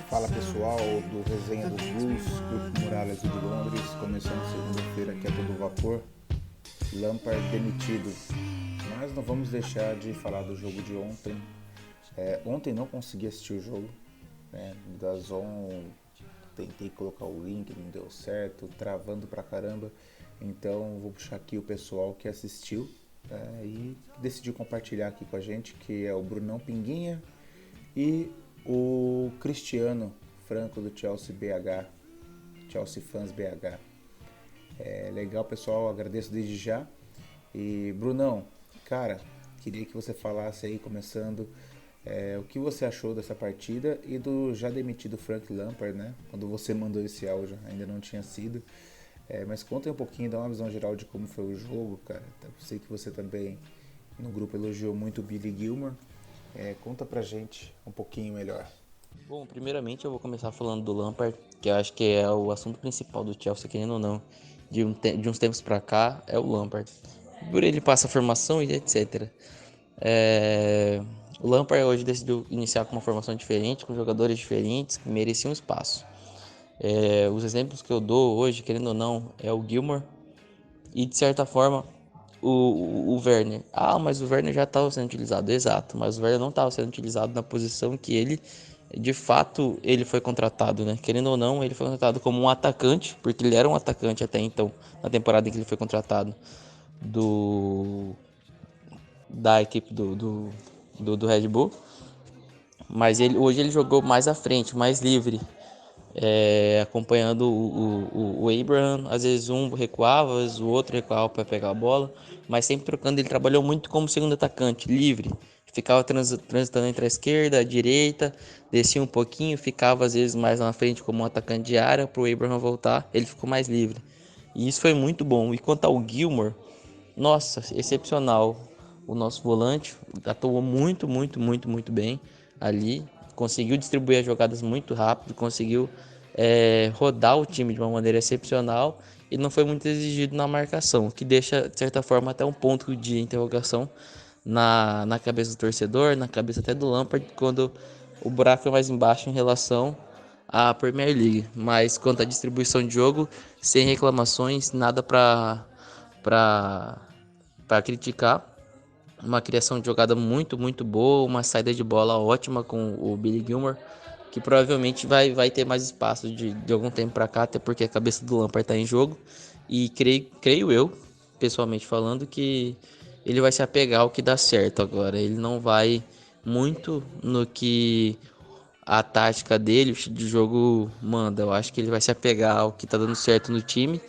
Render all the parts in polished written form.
Fala pessoal do Resenha dos Blues, Grupo Muralhas de Londres, começando segunda-feira aqui a todo vapor. Lampard demitido, mas não vamos deixar de falar do jogo de ontem. Ontem não consegui assistir o jogo, da Zon, tentei colocar o link, não deu certo, travando pra caramba. Então vou puxar aqui o pessoal que assistiu e decidiu compartilhar aqui com a gente, que é o Brunão Pinguinha e o Cristiano Franco do Chelsea BH, Chelsea Fans BH. Legal pessoal, agradeço desde já. E Brunão, cara, queria que você falasse aí, começando, o que você achou dessa partida e do já demitido Frank Lampard, né? Quando você mandou esse áudio, ainda não tinha sido. Mas conta aí um pouquinho, dá uma visão geral de como foi o jogo, cara. Eu sei que você também no grupo elogiou muito o Billy Gilmour. Conta pra gente um pouquinho melhor. Bom, primeiramente eu vou começar falando do Lampard, que eu acho que é o assunto principal do Chelsea, querendo ou não, de uns tempos pra cá, é o Lampard. Por ele passa a formação e etc. O Lampard hoje decidiu iniciar com uma formação diferente, com jogadores diferentes que mereciam espaço. Os exemplos que eu dou hoje, querendo ou não, é o Gilmour e de certa forma o Werner. Ah, mas o Werner já estava sendo utilizado, exato, mas o Werner não estava sendo utilizado na posição que ele, de fato, ele foi contratado, né? Querendo ou não, ele foi contratado como um atacante, porque ele era um atacante até então, na temporada em que ele foi contratado do da equipe do Red Bull, mas hoje ele jogou mais à frente, mais livre, acompanhando o Abraham. Às vezes um recuava, às vezes o outro recuava para pegar a bola, mas sempre trocando. Ele trabalhou muito como segundo atacante, livre. Ficava transitando entre a esquerda, a direita, descia um pouquinho, ficava às vezes mais na frente como um atacante de área para o Abraham voltar. Ele ficou mais livre. E isso foi muito bom. E quanto ao Gilmour, nossa, excepcional. O nosso volante atuou muito, muito, muito, muito bem ali. Conseguiu distribuir as jogadas muito rápido, conseguiu rodar o time de uma maneira excepcional e não foi muito exigido na marcação, o que deixa, de certa forma, até um ponto de interrogação na cabeça do torcedor, na cabeça até do Lampard, quando o buraco é mais embaixo em relação à Premier League. Mas quanto à distribuição de jogo, sem reclamações, nada para criticar. Uma criação de jogada muito, muito boa, uma saída de bola ótima com o Billy Gilmour, que provavelmente vai ter mais espaço de algum tempo para cá, até porque a cabeça do Lampard está em jogo. E creio eu, pessoalmente falando, que ele vai se apegar ao que dá certo agora. Ele não vai muito no que a tática dele, o estilo de jogo manda. Eu acho que ele vai se apegar ao que tá dando certo no time,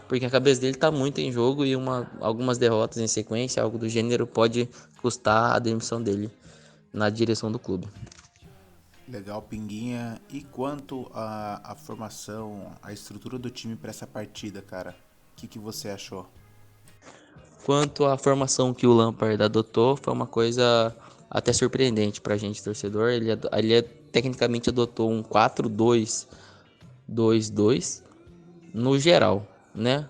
porque a cabeça dele tá muito em jogo e algumas derrotas em sequência, algo do gênero, pode custar a demissão dele na direção do clube. Legal, Pinguinha. E quanto à formação, a estrutura do time para essa partida, cara? O que você achou? Quanto à formação que o Lampard adotou, foi uma coisa até surpreendente pra gente, torcedor. Ele tecnicamente adotou um 4-2-2-2 no geral, né?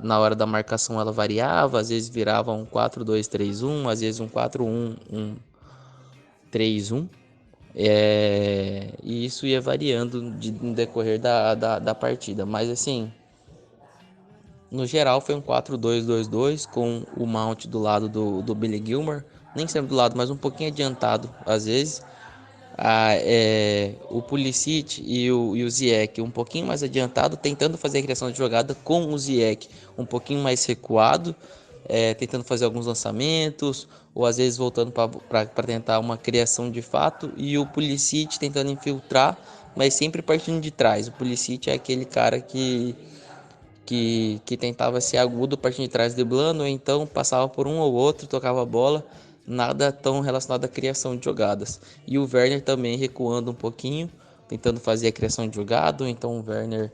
Na hora da marcação ela variava, às vezes virava um 4-2-3-1, às vezes um 4-1-1-3-1. E isso ia variando no decorrer da partida. Mas assim, no geral foi um 4-2-2-2 com o Mount do lado do Billy Gilmour. Nem sempre do lado, mas um pouquinho adiantado às vezes. O Pulisic e o Ziyech um pouquinho mais adiantado, tentando fazer a criação de jogada, com o Ziyech um pouquinho mais recuado, tentando fazer alguns lançamentos, ou às vezes voltando para tentar uma criação de fato, e o Pulisic tentando infiltrar, mas sempre partindo de trás. O Pulisic é aquele cara que tentava ser agudo partindo de trás driblando, ou então passava por um ou outro, tocava a bola, nada tão relacionado à criação de jogadas. E o Werner também recuando um pouquinho, tentando fazer a criação de jogada, ou então o Werner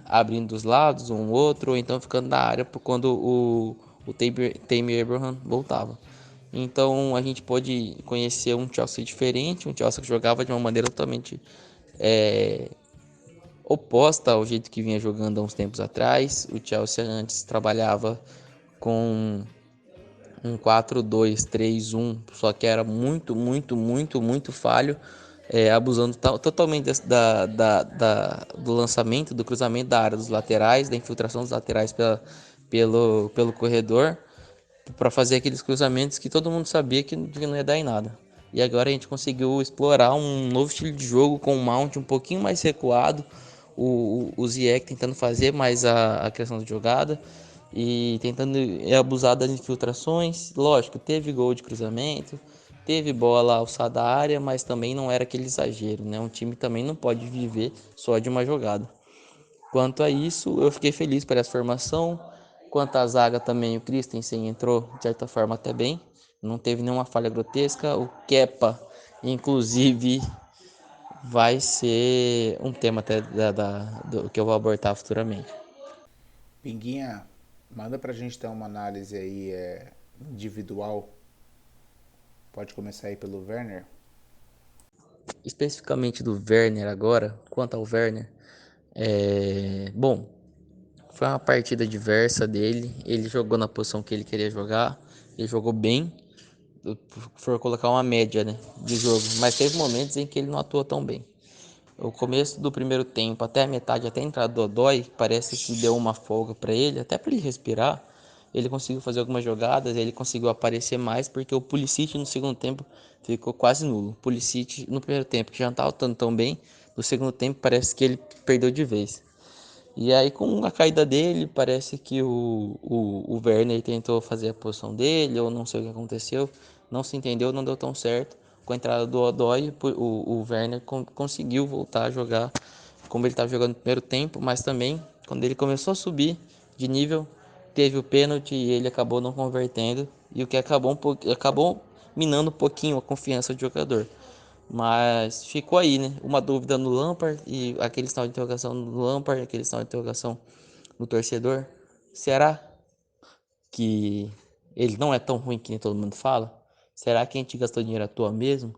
abrindo dos lados um outro, ou então ficando na área quando o Tammy Abraham voltava. Então a gente pôde conhecer um Chelsea diferente, um Chelsea que jogava de uma maneira totalmente oposta ao jeito que vinha jogando há uns tempos atrás. O Chelsea antes trabalhava com um 4-2-3-1, só que era muito, muito, muito, muito falho, abusando totalmente do lançamento, do cruzamento da área dos laterais, da infiltração dos laterais pelo corredor, para fazer aqueles cruzamentos que todo mundo sabia que não ia dar em nada. E agora a gente conseguiu explorar um novo estilo de jogo com o Mount um pouquinho mais recuado, o Ziyech tentando fazer mais a criação de jogada e tentando abusar das infiltrações. Lógico, teve gol de cruzamento, teve bola alçada à área, mas também não era aquele exagero, né? Um time também não pode viver só de uma jogada. Quanto a isso, eu fiquei feliz por essa formação. Quanto à zaga também, o Christensen entrou de certa forma até bem. Não teve nenhuma falha grotesca. O Kepa, inclusive, vai ser um tema até do que eu vou abordar futuramente. Pinguinha, manda pra gente ter uma análise aí individual. Pode começar aí pelo Werner. Especificamente do Werner agora, quanto ao Werner, bom, foi uma partida diversa dele. Ele jogou na posição que ele queria jogar. Ele jogou bem. For colocar uma média, né, de jogo, mas teve momentos em que ele não atuou tão bem. O começo do primeiro tempo até a metade, até a entrada do Odoi, parece que deu uma folga para ele, até para ele respirar. Ele conseguiu fazer algumas jogadas, ele conseguiu aparecer mais, porque o Pulisic no segundo tempo ficou quase nulo. O Pulisic no primeiro tempo, que já não estava tão bem, no segundo tempo parece que ele perdeu de vez. E aí, com a caída dele, parece que o Werner tentou fazer a posição dele, ou não sei o que aconteceu, não se entendeu, não deu tão certo. Com a entrada do Odoi, o Werner conseguiu voltar a jogar como ele estava jogando no primeiro tempo, mas também, quando ele começou a subir de nível, teve o pênalti e ele acabou não convertendo, e o que acabou minando um pouquinho a confiança do jogador. Mas ficou aí, né? Uma dúvida no Lampard e aquele sinal de interrogação no Lampard, aquele sinal de interrogação no torcedor. Será que ele não é tão ruim que nem todo mundo fala? Será que a gente gastou dinheiro à toa mesmo?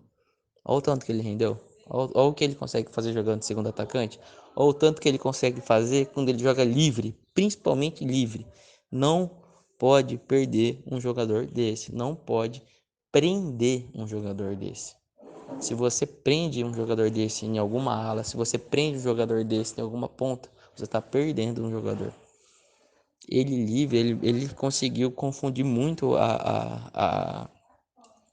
Olha o tanto que ele rendeu. Olha o que ele consegue fazer jogando de segundo atacante. Olha o tanto que ele consegue fazer quando ele joga livre, principalmente livre. Não pode perder um jogador desse. Não pode prender um jogador desse. Se você prende um jogador desse em alguma ala, se você prende um jogador desse em alguma ponta, você está perdendo um jogador. Ele livre, ele conseguiu confundir muito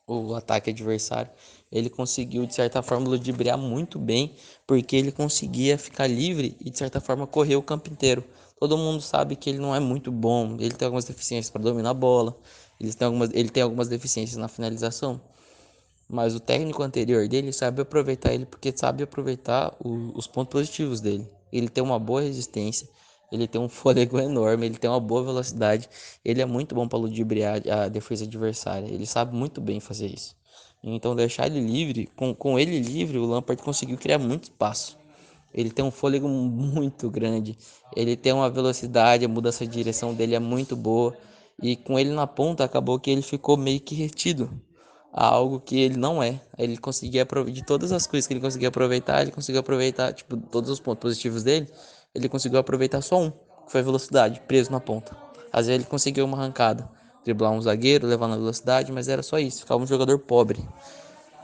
o ataque adversário. Ele conseguiu, de certa forma, ludibriar muito bem, porque ele conseguia ficar livre e, de certa forma, correr o campo inteiro. Todo mundo sabe que ele não é muito bom, ele tem algumas deficiências para dominar a bola, ele tem algumas deficiências na finalização. Mas o técnico anterior dele sabe aproveitar ele porque sabe aproveitar os pontos positivos dele. Ele tem uma boa resistência, ele tem um fôlego enorme, ele tem uma boa velocidade. Ele é muito bom para ludibriar a defesa adversária. Ele sabe muito bem fazer isso. Então deixar ele livre, com ele livre, o Lampard conseguiu criar muito espaço. Ele tem um fôlego muito grande, ele tem uma velocidade, a mudança de direção dele é muito boa. E com ele na ponta, acabou que ele ficou meio que retido a algo que ele não é. Ele conseguia de todas as coisas que ele conseguia aproveitar, ele conseguiu aproveitar, tipo, todos os pontos positivos dele, ele conseguiu aproveitar só um, que foi a velocidade, preso na ponta. Às vezes ele conseguiu uma arrancada, driblar um zagueiro, levar na velocidade, mas era só isso, ficava um jogador pobre.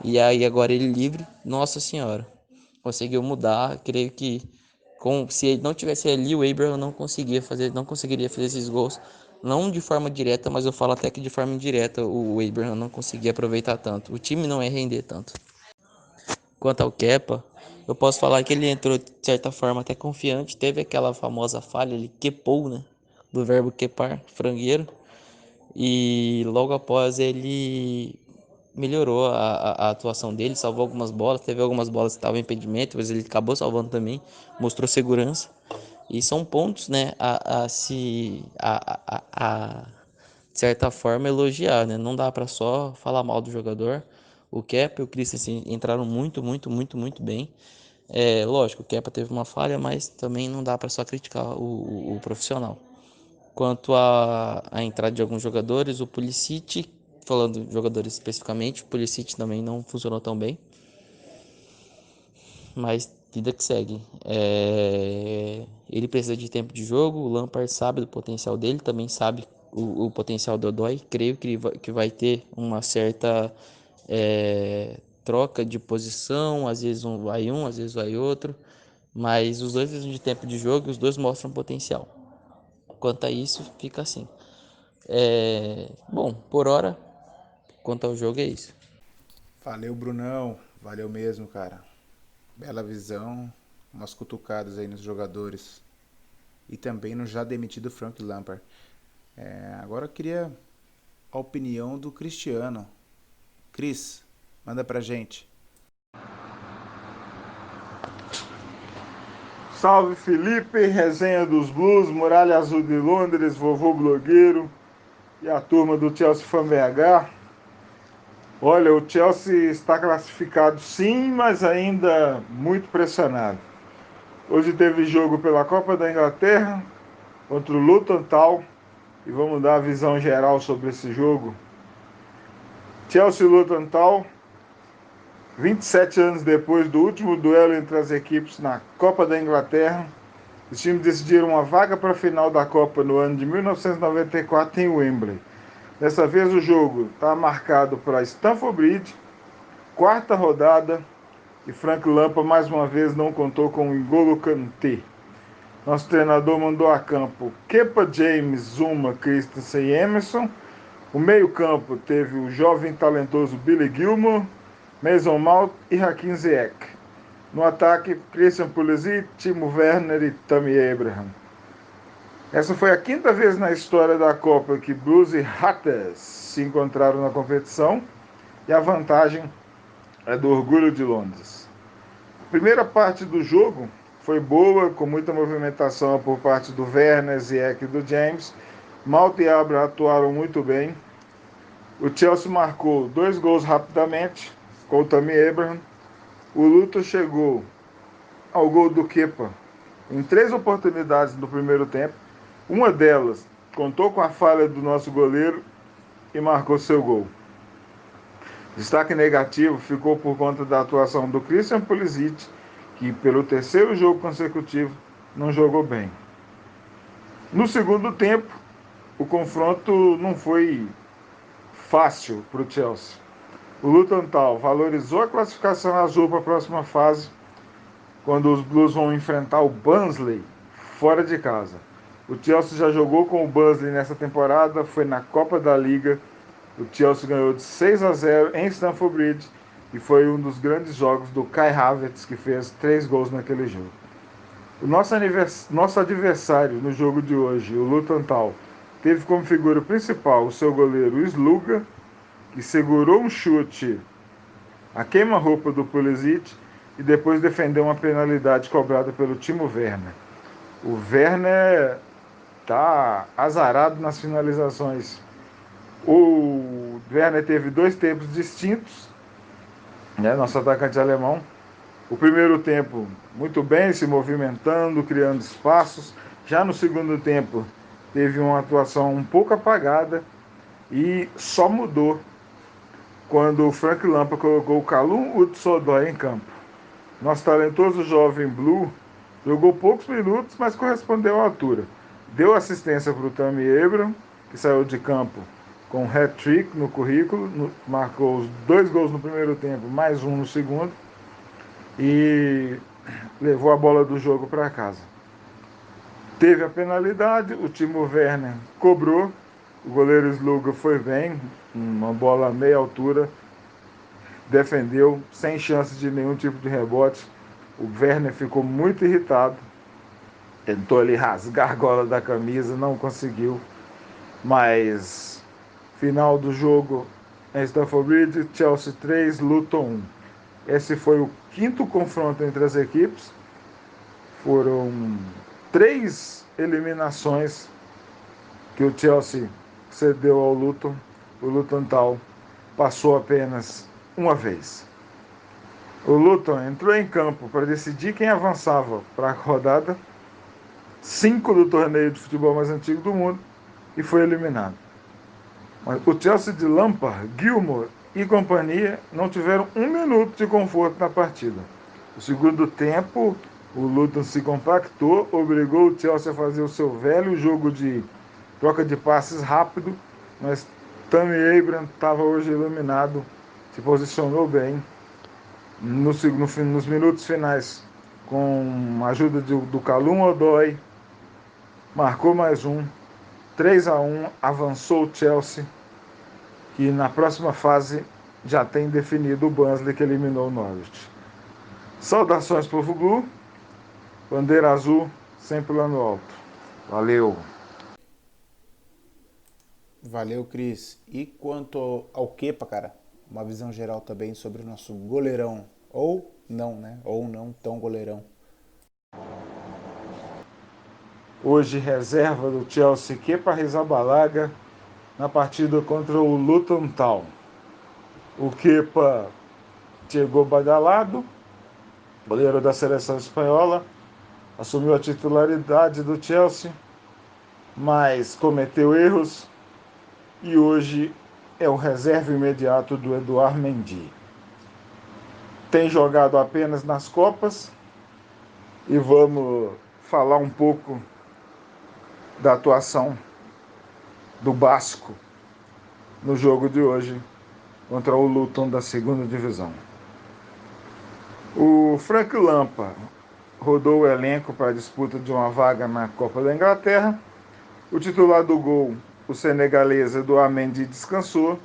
E aí agora ele livre, nossa senhora, conseguiu mudar, creio que se ele não tivesse ali, o Abraham não conseguiria fazer esses gols, não de forma direta, mas eu falo até que de forma indireta o Abraham não conseguia aproveitar tanto, o time não ia render tanto. Quanto ao Kepa, eu posso falar que ele entrou de certa forma até confiante, teve aquela famosa falha, ele quepou, né, do verbo quepar, frangueiro, e logo após ele melhorou a atuação dele, salvou algumas bolas, teve algumas bolas que estavam em impedimento, mas ele acabou salvando também, mostrou segurança. E são pontos, né, de certa forma elogiar, né? Não dá para só falar mal do jogador. O Kepa e o Christensen entraram muito, muito, muito, muito bem. Lógico, o Kepa teve uma falha, mas também não dá para só criticar o profissional. Quanto à entrada de alguns jogadores, o Pulisic, falando de jogadores especificamente, o Pulisic também não funcionou tão bem, mas vida que segue. Ele precisa de tempo de jogo, o Lampard sabe do potencial dele, também sabe o potencial do Odoi. Creio que vai ter uma certa troca de posição, às vezes um, às vezes vai outro, mas os dois precisam de tempo de jogo e os dois mostram potencial. Quanto a isso, fica assim. Bom, por hora, quanto ao jogo é isso. Valeu, Brunão. Valeu mesmo, cara. Bela visão. Umas cutucadas aí nos jogadores. E também no já demitido Frank Lampard. Agora eu queria a opinião do Cristiano. Cris, manda pra gente. Salve Felipe, resenha dos Blues, Muralha Azul de Londres, vovô blogueiro e a turma do Chelsea Fan BH. Olha, o Chelsea está classificado sim, mas ainda muito pressionado. Hoje teve jogo pela Copa da Inglaterra contra o Luton Town e vamos dar a visão geral sobre esse jogo. Chelsea e Luton Town, 27 anos depois do último duelo entre as equipes na Copa da Inglaterra, os times decidiram uma vaga para a final da Copa no ano de 1994 em Wembley. Dessa vez o jogo está marcado para Stamford Bridge, quarta rodada, e Frank Lampard mais uma vez não contou com o N'Golo Kanté. Nosso treinador mandou a campo Kepa, James, Zuma, Christensen e Emerson. O meio-campo teve o jovem talentoso Billy Gilmour, Mason Mount e Hakim Ziyech. No ataque, Christian Pulisic, Timo Werner e Tammy Abraham. Essa foi a quinta vez na história da Copa que Blues e Hatters se encontraram na competição e a vantagem é do Orgulho de Londres. A primeira parte do jogo foi boa, com muita movimentação por parte do Werner, Ziyech e do James. Mount e Abraham atuaram muito bem. O Chelsea marcou 2 gols rapidamente com o Tammy Abraham. O Luton chegou ao gol do Kepa em 3 oportunidades no primeiro tempo. Uma delas contou com a falha do nosso goleiro e marcou seu gol. Destaque negativo ficou por conta da atuação do Christian Pulisic, que pelo terceiro jogo consecutivo não jogou bem. No segundo tempo, o confronto não foi fácil para o Chelsea. O Luton Town valorizou a classificação azul para a próxima fase, quando os Blues vão enfrentar o Barnsley fora de casa. O Chelsea já jogou com o Barnsley nessa temporada, foi na Copa da Liga. O Chelsea ganhou de 6-0 em Stamford Bridge e foi um dos grandes jogos do Kai Havertz, que fez 3 gols naquele jogo. O nosso adversário no jogo de hoje, o Luton Town, teve como figura principal o seu goleiro Sluga, que segurou um chute a queima-roupa do Pulisic e depois defendeu uma penalidade cobrada pelo Timo Werner. O Werner está azarado nas finalizações. O Werner teve 2 tempos distintos, nosso atacante alemão. O primeiro tempo, muito bem, se movimentando, criando espaços. Já no segundo tempo, teve uma atuação um pouco apagada e só mudou quando o Frank Lampard colocou o Kalum Hudson-Odoi em campo. Nosso talentoso jovem Blue jogou poucos minutos, mas correspondeu à altura. Deu assistência para o Tammy Abraham, que saiu de campo com um hat-trick no currículo, marcou os 2 gols no primeiro tempo, mais 1 no segundo, e levou a bola do jogo para casa. Teve a penalidade, o Timo Werner cobrou, o goleiro Sluga foi bem, uma bola a meia altura, defendeu, sem chance de nenhum tipo de rebote. O Werner ficou muito irritado, tentou ali rasgar a gola da camisa, não conseguiu, mas final do jogo em Stamford Bridge, Chelsea 3, Luton 1. Esse foi o 5º confronto entre as equipes. Foram 3 eliminações que o Chelsea cedeu ao Luton. O Luton Town passou apenas uma vez. O Luton entrou em campo para decidir quem avançava para a rodada 5 do torneio de futebol mais antigo do mundo e foi eliminado. Mas o Chelsea de Lampard, Gilmour e companhia não tiveram 1 minuto de conforto na partida. No segundo tempo, o Luton se compactou, obrigou o Chelsea a fazer o seu velho jogo de troca de passes rápido, mas Tammy Abraham estava hoje iluminado, se posicionou bem nos minutos finais, com a ajuda do Kalum Odoi, marcou mais um, 3-1, avançou o Chelsea, que na próxima fase já tem definido o Barnsley, que eliminou o Norwich. Saudações, povo Blue, bandeira azul, sempre lá no alto. Valeu! Valeu, Cris. E quanto ao Kepa, cara, uma visão geral também sobre o nosso goleirão. Ou não, né? Ou não tão goleirão. Hoje, reserva do Chelsea, Kepa Arrizabalaga, na partida contra o Luton Town. O Kepa chegou badalado, goleiro da seleção espanhola, assumiu a titularidade do Chelsea, mas cometeu erros e hoje é o reserva imediato do Edouard Mendy. Tem jogado apenas nas Copas e vamos falar um pouco da atuação do Basco no jogo de hoje contra o Luton da segunda divisão. O Frank Lampard rodou o elenco para a disputa de uma vaga na Copa da Inglaterra. O titular do gol, o senegalês Edouard Mendy, descansou.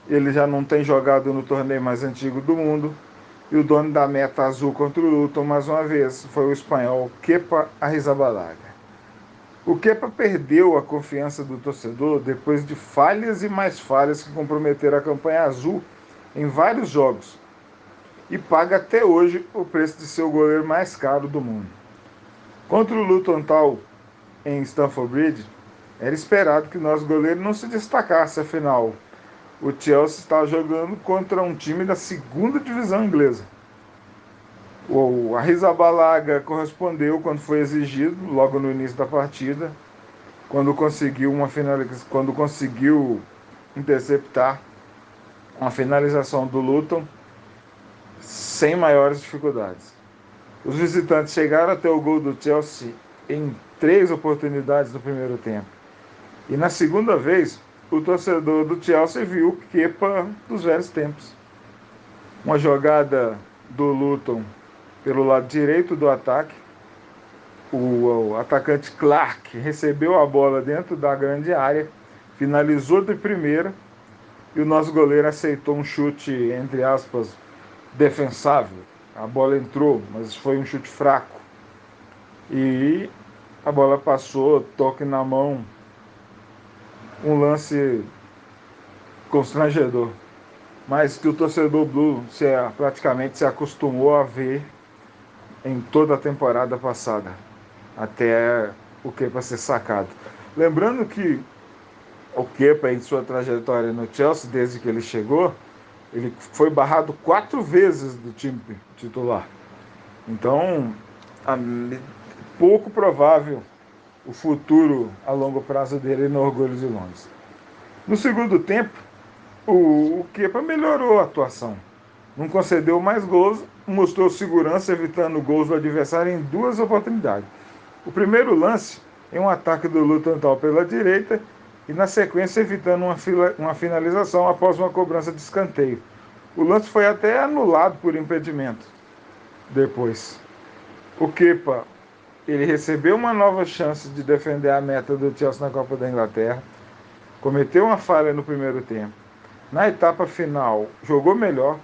Ele já não tem jogado no torneio mais antigo do mundo. E o dono da meta azul contra o Luton, mais uma vez, foi o espanhol Kepa Arrizabalaga. O Kepa perdeu a confiança do torcedor depois de falhas e mais falhas que comprometeram a campanha azul em vários jogos. E paga até hoje o preço de ser o goleiro mais caro do mundo. Contra o Luton Town em Stamford Bridge, era esperado que o nosso goleiro não se destacasse, afinal, o Chelsea estava jogando contra um time da segunda divisão inglesa. O Arrizabalaga correspondeu quando foi exigido, logo no início da partida, quando conseguiu interceptar uma finalização do Luton sem maiores dificuldades. Os visitantes chegaram até o gol do Chelsea em 3 oportunidades no primeiro tempo. E na segunda vez, o torcedor do Chelsea viu o Kepa dos velhos tempos. Uma jogada do Luton pelo lado direito do ataque. O atacante Clark recebeu a bola dentro da grande área, finalizou de primeira e o nosso goleiro aceitou um chute, entre aspas, defensável. A bola entrou, mas foi um chute fraco. E a bola passou, toque na mão. Um lance constrangedor, mas que o torcedor Blue praticamente se acostumou a ver em toda a temporada passada, até o Kepa ser sacado. Lembrando que o Kepa, em sua trajetória no Chelsea, desde que ele chegou, ele foi barrado 4 vezes do time titular. Então, pouco provável o futuro a longo prazo dele no Orgulho de Londres. No segundo tempo, o Kepa melhorou a atuação. Não concedeu mais gols, mostrou segurança, evitando gols do adversário em 2 oportunidades. O primeiro lance em um ataque do Luton Town pela direita e, na sequência, evitando uma finalização após uma cobrança de escanteio. O lance foi até anulado por impedimento depois. O Kepa, ele recebeu uma nova chance de defender a meta do Chelsea na Copa da Inglaterra, cometeu uma falha no primeiro tempo. Na etapa final, jogou melhor,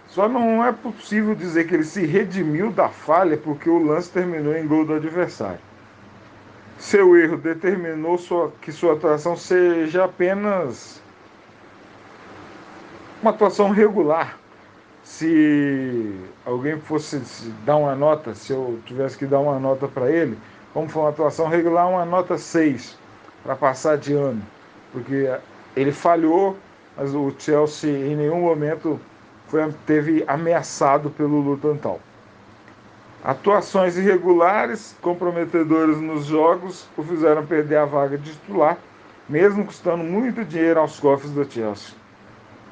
só não é possível dizer que ele se redimiu da falha porque o lance terminou em gol do adversário. Seu erro determinou que sua atuação seja apenas uma atuação regular. Se alguém fosse dar uma nota, se eu tivesse que dar uma nota para ele, como foi uma atuação regular, uma nota 6, para passar de ano. Porque ele falhou, mas o Chelsea em nenhum momento teve ameaçado pelo Luton Town. Atuações irregulares, comprometedoras nos jogos, o fizeram perder a vaga de titular, mesmo custando muito dinheiro aos cofres do Chelsea.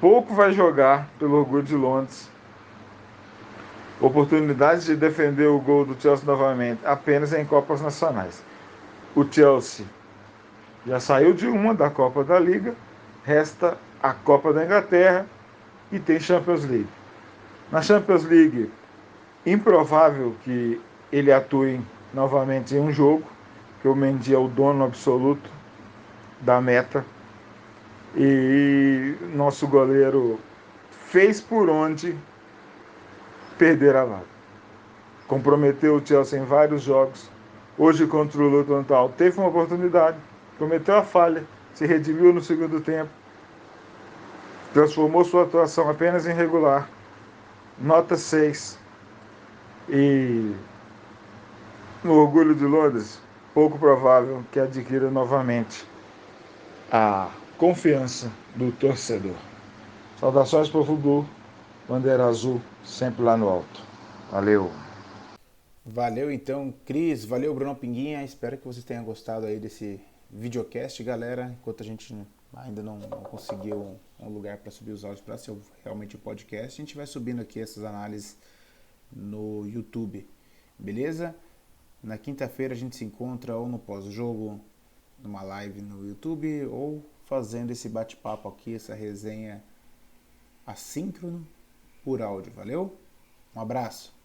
Pouco vai jogar pelo Orgulho de Londres. Oportunidades de defender o gol do Chelsea novamente apenas em Copas Nacionais. O Chelsea Já saiu de uma da Copa da Liga, resta a Copa da Inglaterra e tem Champions League. Na Champions League, improvável que ele atue novamente em um jogo, que o Mendy é o dono absoluto da meta. E nosso goleiro fez por onde perder a vaga. Comprometeu o Chelsea em vários jogos. Hoje contra o Luton Town teve uma oportunidade, cometeu a falha, se redimiu no segundo tempo, transformou sua atuação apenas em regular, nota 6. E no Orgulho de Londres, pouco provável que adquira novamente a confiança do torcedor. Saudações para o Flu, bandeira azul, sempre lá no alto. Valeu! Valeu então, Cris, valeu Bruno Pinguinha, espero que vocês tenham gostado aí desse videocast, galera, enquanto a gente ainda não conseguiu um lugar para subir os áudios para ser realmente o podcast, a gente vai subindo aqui essas análises no YouTube, beleza? Na quinta-feira a gente se encontra ou no pós-jogo, numa live no YouTube, ou fazendo esse bate-papo aqui, essa resenha assíncrono por áudio, valeu? Um abraço!